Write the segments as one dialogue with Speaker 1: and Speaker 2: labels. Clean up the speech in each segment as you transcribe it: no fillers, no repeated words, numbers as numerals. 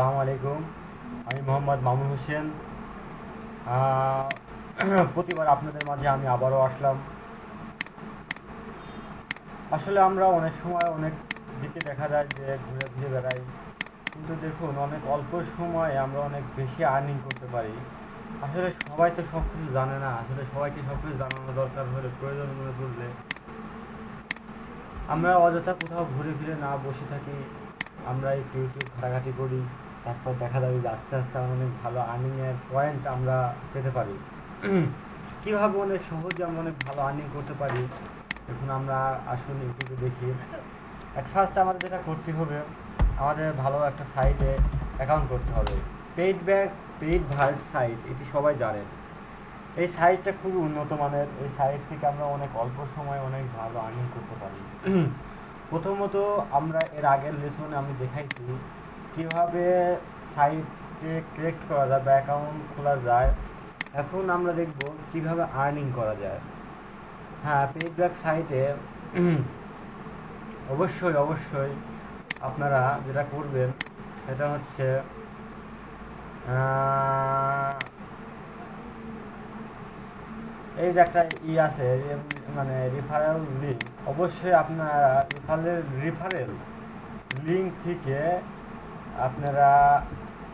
Speaker 1: আসসালামু আলাইকুম। আমি মোহাম্মদ মামুন হোসেন। প্রতিবার আপনাদের মাঝে আমি আবারও আসলাম। আসলে আমরা অনেক সময় অনেক দিকে দেখা যায় যে ঘুরে ঘুরে বেড়াই, কিন্তু দেখুন অনেক অল্প সময়ে আমরা অনেক বেশি আর্নিং করতে পারি। আসলে সবাই তো সব কিছু জানে না, আসলে সবাইকে সব কিছু জানানো দরকার হলে, প্রয়োজন মনে পড়লে আমরা অযথা কোথাও ঘুরে ফিরে না বসে থাকি, আমরা একটু ইউটিউব ঘাটাঘাটি করি। তারপর দেখা যাবে যে আস্তে আস্তে অনেক ভালো আর্নিংয়ের পয়েন্ট আমরা পেতে পারি। কীভাবে অনেক সহজে আমরা অনেক ভালো আর্নিং করতে পারি, এখন আমরা আসুন ইউটিউবে দেখি। অ্যাট ফার্স্ট আমাদের যেটা করতে হবে, আমাদের ভালো একটা সাইটে অ্যাকাউন্ট করতে হবে। পেইড ভার্ট সাইট, এটি সবাই জানেন। এই সাইটটা খুবই উন্নত মানের। এই সাইট থেকে আমরা অনেক অল্প সময়ে অনেক ভালো আর্নিং করতে পারি। প্রথমত আমরা এর আগের লেসনে আমি দেখাইছি কীভাবে সাইটে ক্রিয়েট করা যায় বা অ্যাকাউন্ট খোলা যায়। এখন আমরা দেখব কীভাবে আর্নিং করা যায়। হ্যাঁ, পেইড সাইটে অবশ্যই আপনারা যেটা করবেন সেটা হচ্ছে এই যে একটা আছে, মানে রেফারেল লিঙ্ক, অবশ্যই আপনারা রেফারেল লিঙ্ক থেকে আপনারা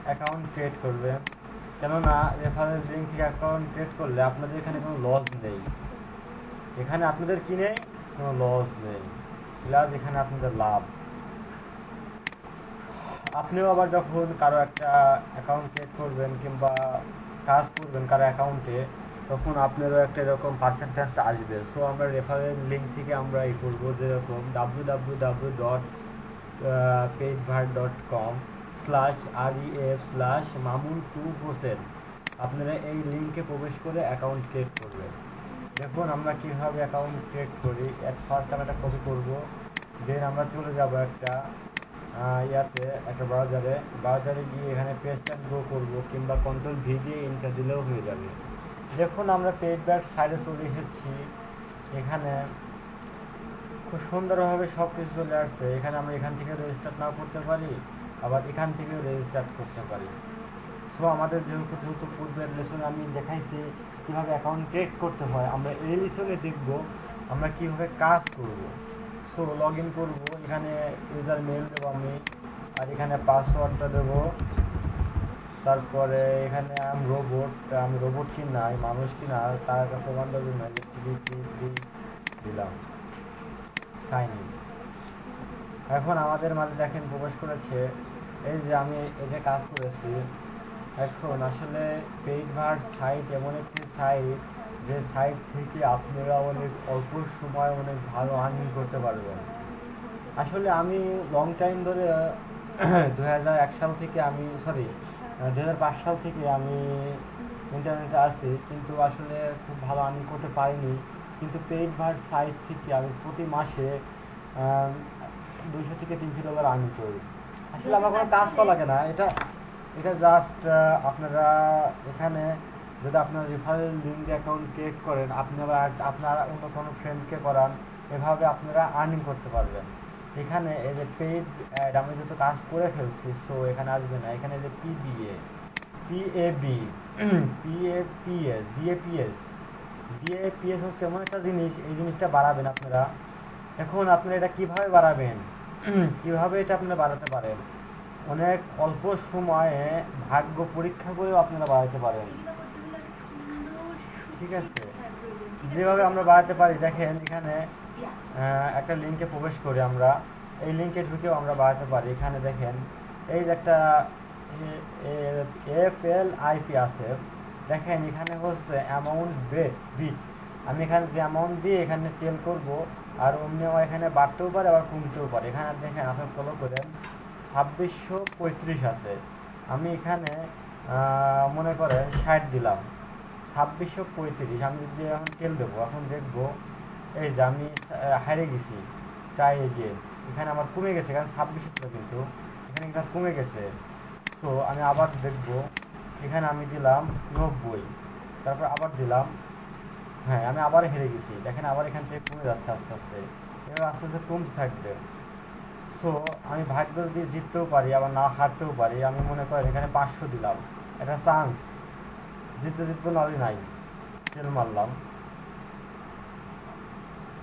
Speaker 1: অ্যাকাউন্ট ক্রিয়েট করবেন। কেননা রেফারেল লিঙ্ক থেকে অ্যাকাউন্ট ক্রিয়েট করলে আপনাদের এখানে কোনো লস নেই। এখানে আপনাদের কি নেই? কোনো লস নেই, প্লাস এখানে আপনাদের লাভ। আপনিও আবার যখন কারো একটা অ্যাকাউন্ট ক্রিয়েট করবেন কিংবা কাজ করবেন কারো অ্যাকাউন্টে, তখন আপনারও একটা এরকম পার্সেন্টেজটা আসবে। সো আমরা রেফারেল লিঙ্ক থেকে আমরা এই করবো, যেরকম www.paidbhart.com/ref/mamun2হোসেন। আপনারা এই লিঙ্কে প্রবেশ করে অ্যাকাউন্ট ক্রিয়েট করবেন। দেখুন আমরা কীভাবে অ্যাকাউন্ট ক্রিয়েট করি। অ্যাট ফার্স্ট আমরা একটা কপি করবো, দেন আমরা চলে যাব একটা একটা ব্রাউজারে গিয়ে এখানে পেস্ট অ্যান্ড গো করবো, কিংবা কন্ট্রোল-V দিয়ে এন্টার দিলেও হয়ে যাবে। দেখুন আমরা পেইড সাইডে চলে এসেছি। এখানে খুব সুন্দরভাবে সব কিছু চলে আসছে। এখানে আমরা এখান থেকে রেজিস্টার নাও করতে পারি, আবার এখান থেকেও রেজিস্টার করতে পারি। সো আমাদের যেহেতু পূর্বের লেসনে আমি দেখাইছি কীভাবে অ্যাকাউন্ট ক্রিয়েট করতে হয়, আমরা এই লেসনে দেখব আমরা কীভাবে কাজ করব। সো লগ ইন করবো, এখানে ইউজার মেল দেবো আমি, আর এখানে পাসওয়ার্ডটা দেবো। তারপরে এখানে আমি রোবট কি না, আমি মানুষ কি না তার একটা প্রমাণ দেওয়ার জন্য দিলাম সাইন ইন। এখন আমাদের মাঝে দেখেন প্রবেশ করেছে, এই যে আমি এই যে কাজ করেছি। এখন আসলে পেইড ভার্ট সাইট এমন একটি সাইট, যে সাইট থেকে আপনারা অনেক অল্প সময় অনেক ভালো আর্নিং করতে পারবেন। আসলে আমি লং টাইম ধরে 2001 সাল থেকে 2005 সাল থেকে আমি ইন্টারনেটে আছি, কিন্তু আসলে খুব ভালো আর্নিং করতে পারিনি। কিন্তু পেইড ভার্ট সাইট থেকে আমি প্রতি মাসে $200 থেকে $300 আর্নিং করি। আসলে আমার কোনো কাজ করা লাগে না। এটা জাস্ট আপনারা এখানে যদি আপনার রেফারেল লিঙ্ক অ্যাকাউন্ট ক্রিয়েট করেন, আপনারা অন্য কোনো ফ্রেন্ডকে করান, এভাবে আপনারা আর্নিং করতে পারবেন। এখানে এই যে পেইড অ্যাড আমি যত কাজ করে ফেলছি, সো এখানে আসবে না। এখানে যে বিএপিএস হচ্ছে এমন একটা জিনিস, এই জিনিসটা বাড়াবেন আপনারা। এখন আপনারা এটা কিভাবে বাড়াবেন, কিভাবে এটা আপনারা বাড়াতে পারেন? অনেক অল্প সময়ে ভাগ্য পরীক্ষা করেও আপনারা বাড়াতে পারেন। ঠিক আছে, যেভাবে আমরা বাড়াতে পারি দেখেন, এখানে একটা লিঙ্কে প্রবেশ করে আমরা এই লিঙ্কে ঢুকেও আমরা বাড়াতে পারি। এখানে দেখেন এই যে একটা FLIP আছে, দেখেন এখানে হচ্ছে অ্যামাউন্ট বিট। আমি এখানে যে অ্যামাউন্ট দিয়ে এখানে টেল করব, আর অমনিও এখানে বাড়তেও পারে আবার কমতেও পারে। এখানে দেখেন আপনি ফলো করেন 2635 আছে। আমি এখানে মনে করেন 60 দিলাম, 2635। আমি যদি এখন টেল দেবো, এখন দেখবো এই যে আমি হারে গেছি। ট্রাই এগেন, এখানে আমার কমে গেছে, এখানে 26 ছিল কিন্তু এখানে কমে গেছে। তো আমি আবার দেখব, এখানে আমি দিলাম 90, তারপর আবার দিলাম, হ্যাঁ আমি আবার হেরে গেছি। দেখেন আবার এখান থেকে কমে যাচ্ছে আস্তে আস্তে, এবার আস্তে আস্তে কমতে থাকবে। সো আমি ভাগ্য দিয়ে জিততেও পারি, আবার না হারতেও পারি। আমি মনে করি এখানে 500 দিলাম, একটা চান্স, জিতবো নাহলে নাই, তেল মারলাম।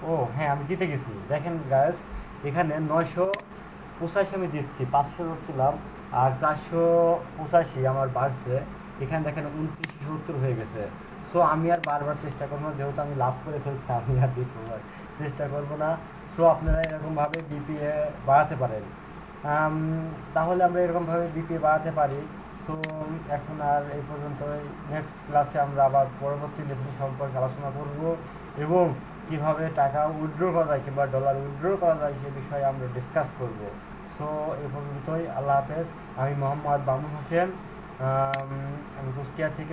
Speaker 1: ও হ্যাঁ, আমি জিতে গেছি। দেখেন গাইস, এখানে 985 আমি দিচ্ছি, 500 ধরছিলাম, আর 485 আমার বাড়ছে। এখানে দেখেন 2970 হয়ে গেছে। সো আমি আর বারবার চেষ্টা করবো না, যেহেতু আমি লাভ করে ফেলছি, আমি আর দ্বিতীয়বার চেষ্টা করবো না। সো আপনারা এরকমভাবে বিপিএ বাড়াতে পারেন। আম, তাহলে আমরা এরকমভাবে বিপিএ বাড়াতে পারি। সো এখন আর এই পর্যন্তই। নেক্সট ক্লাসে আমরা আবার পরবর্তী লেসন সম্পর্কে আলোচনা করব, এবং কিভাবে টাকা উইথড্র করা যায় কিংবা ডলার উইথড্র করা যায় সে বিষয়ে আমরা ডিসকাস করব। সো এই পর্যন্তই। আল্লাহ হাফেজ। আমি মোহাম্মদ বামুন হোসেন, আমি কুষ্টিয়া থেকে।